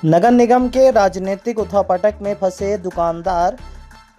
नगर निगम के राजनीतिक उठापटक में फंसे दुकानदार।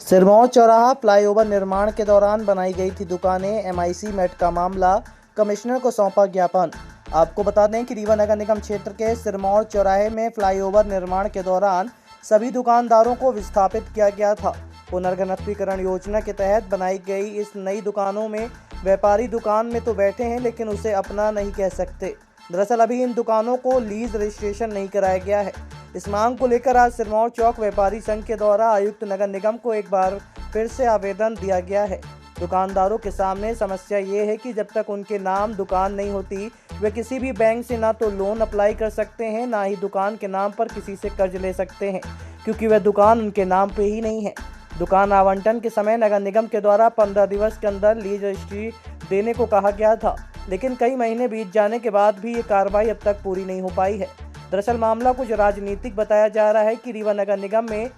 सिरमौर चौराहा फ्लाईओवर निर्माण के दौरान बनाई गई थी दुकानें, एमआईसी मेट का मामला, कमिश्नर को सौंपा ज्ञापन। आपको बता दें कि रीवा नगर निगम क्षेत्र के सिरमौर चौराहे में फ्लाईओवर निर्माण के दौरान सभी दुकानदारों को विस्थापित किया गया था। पुनर्गठनीकरण योजना के तहत बनाई गई इस नई दुकानों में व्यापारी दुकान में तो बैठे हैं, लेकिन उसे अपना नहीं कह सकते। दरअसल अभी इन दुकानों को लीज रजिस्ट्रेशन नहीं कराया गया है। इस मांग को लेकर आज सिरमौर चौक व्यापारी संघ के द्वारा आयुक्त नगर निगम को एक बार फिर से आवेदन दिया गया है। दुकानदारों के सामने समस्या ये है कि जब तक उनके नाम दुकान नहीं होती, वे किसी भी बैंक से ना तो लोन अप्लाई कर सकते हैं, ना ही दुकान के नाम पर किसी से कर्ज ले सकते हैं, क्योंकि वह दुकान उनके नाम पे ही नहीं है। दुकान आवंटन के समय नगर निगम के द्वारा 15 दिवस के अंदर लीज रजिस्ट्री देने को कहा गया था, लेकिन कई महीने बीत जाने के बाद भी ये कार्रवाई अब तक पूरी नहीं हो पाई है। दरअसल मामला कुछ राजनीतिक बताया जा रहा है कि रीवा नगर निगम में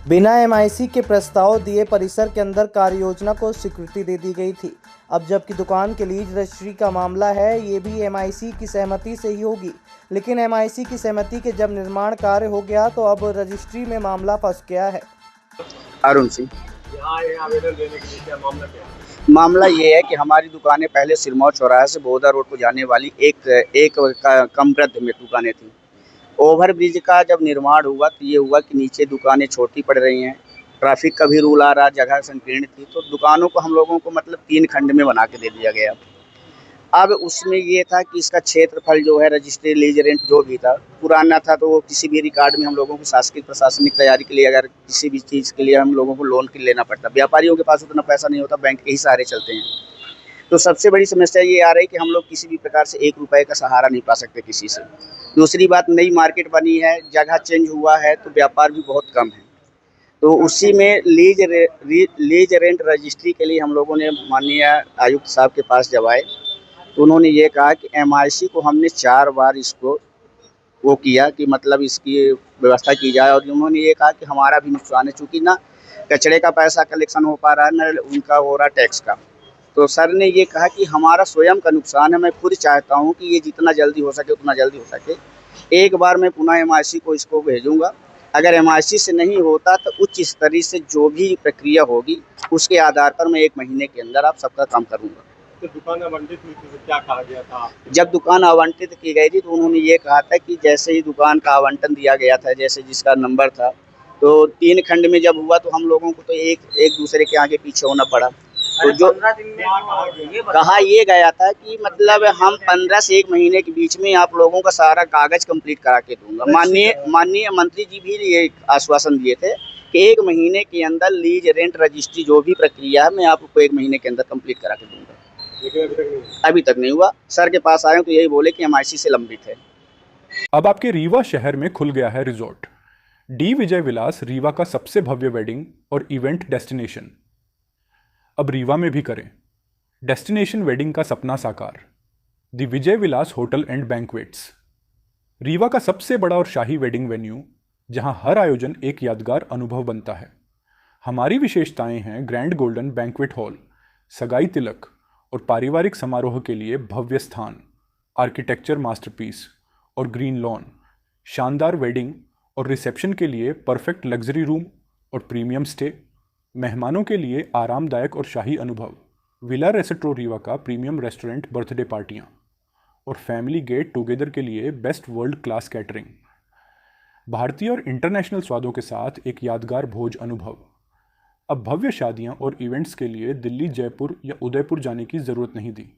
बिना एमआईसी के प्रस्ताव दिए परिसर के अंदर कार्य योजना को स्वीकृति दे दी गई थी। अब जबकि दुकान के लीज रजिस्ट्री का मामला है, ये भी एमआईसी की सहमति से ही होगी, लेकिन एमआईसी की सहमति के जब निर्माण कार्य हो गया तो अब रजिस्ट्री में मामला फंस गया है। अरुण सिंह। यहाँ आए हैं आवेदन देने के लिए, क्या मामला क्या है? मामला ये है कि हमारी दुकानें पहले सिरमौर चौराहे से बहोदा रोड को जाने वाली एक कम वृद्ध में दुकानें थी। ओवर ब्रिज का जब निर्माण हुआ तो ये हुआ कि नीचे दुकानें छोटी पड़ रही हैं, ट्रैफिक का भी रूल आ रहा, जगह संकीर्ण थी, तो दुकानों को हम लोगों को मतलब 3 खंड में बना के दे दिया गया। अब उसमें ये था कि इसका क्षेत्रफल जो है रजिस्ट्री लीज रेंट जो भी था पुराना था, तो वो किसी भी रिकॉर्ड में हम लोगों को शासकीय प्रशासनिक तैयारी के लिए अगर किसी भी चीज़ के लिए हम लोगों को लोन के लेना पड़ता, व्यापारियों के पास उतना पैसा नहीं होता, बैंक के ही सहारे चलते हैं। तो सबसे बड़ी समस्या ये आ रही है कि हम लोग किसी भी प्रकार से 1 रुपए का सहारा नहीं पा सकते किसी से। दूसरी बात, नई मार्केट बनी है, जगह चेंज हुआ है, तो व्यापार भी बहुत कम है। तो उसी में लीज रेंट रजिस्ट्री के लिए हम लोगों ने माननीय आयुक्त साहब के पास जब आए तो उन्होंने ये कहा कि एमआईसी को हमने 4 बार इसको वो किया कि मतलब इसकी व्यवस्था की जाए, और उन्होंने ये कहा कि हमारा भी नुकसान है, चूँकि ना कचरे का पैसा कलेक्शन हो पा रहा है, ना उनका हो रहा टैक्स का। तो सर ने ये कहा कि हमारा स्वयं का नुकसान है, मैं खुद चाहता हूँ कि ये जितना जल्दी हो सके उतना जल्दी हो सके। एक बार मैं पुनः एमआईसी को इसको भेजूँगा, अगर एमआईसी से नहीं होता तो उच्च स्तरीय से जो भी प्रक्रिया होगी उसके आधार पर मैं 1 महीने के अंदर आप सबका काम करूँगा। तो दुकान आवंटित हुई थी तो क्या कहा गया था? जब दुकान आवंटित की गई थी तो उन्होंने ये कहा था कि जैसे ही दुकान का आवंटन दिया गया था, जैसे जिसका नंबर था, तो 3 खंड में जब हुआ तो हम लोगों को तो एक दूसरे के आगे पीछे होना पड़ा। तो जो कहा ये गया था कि मतलब हम 15 से 1 महीने के बीच में आप लोगों का सारा कागज कंप्लीट करा के दूंगा। माननीय मंत्री जी भी ये आश्वासन दिए थे कि 1 महीने के अंदर लीज रेंट रजिस्ट्री जो भी प्रक्रिया है मैं आपको 1 महीने के अंदर कंप्लीट करा के दूंगा। लेकिन अभी तक नहीं हुआ। सर के पास आए तो यही बोले कि एमआईसी से लंबित है। अब आपके रीवा शहर में खुल गया है रिजॉर्ट। डी विजय विलास रीवा का सबसे भव्य वेडिंग और इवेंट डेस्टिनेशन। अब रीवा में भी करें डेस्टिनेशन वेडिंग का सपना साकार। The Vijay Vilas hotel and banquets, Rewa का सबसे बड़ा और शाही वेडिंग वेन्यू, जहां हर आयोजन एक यादगार अनुभव बनता है। हमारी विशेषताएं हैं ग्रैंड गोल्डन बैंक्वेट हॉल, सगाई तिलक और पारिवारिक समारोह के लिए भव्य स्थान, आर्किटेक्चर मास्टरपीस और ग्रीन लॉन, शानदार वेडिंग और रिसेप्शन के लिए परफेक्ट लग्जरी रूम और प्रीमियम स्टे, मेहमानों के लिए आरामदायक और शाही अनुभव, विला रेस्ट्रो रीवा का प्रीमियम रेस्टोरेंट बर्थडे पार्टियाँ और फैमिली गेट टुगेदर के लिए बेस्ट वर्ल्ड क्लास कैटरिंग, भारतीय और इंटरनेशनल स्वादों के साथ एक यादगार भोज अनुभव। अब भव्य शादियां और इवेंट्स के लिए दिल्ली, जयपुर या उदयपुर जाने की ज़रूरत नहीं दी।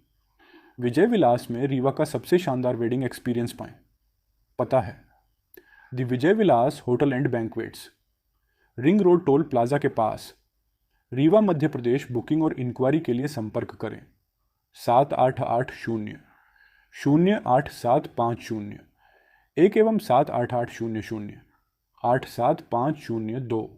विजय विलास में रीवा का सबसे शानदार वेडिंग एक्सपीरियंस पाएं। पता है the Vijay Vilas hotel and banquets, ring road toll plaza के पास, रीवा मध्य प्रदेश। बुकिंग और इंक्वायरी के लिए संपर्क करें 7880-08750 1 एवं 7880-0875002।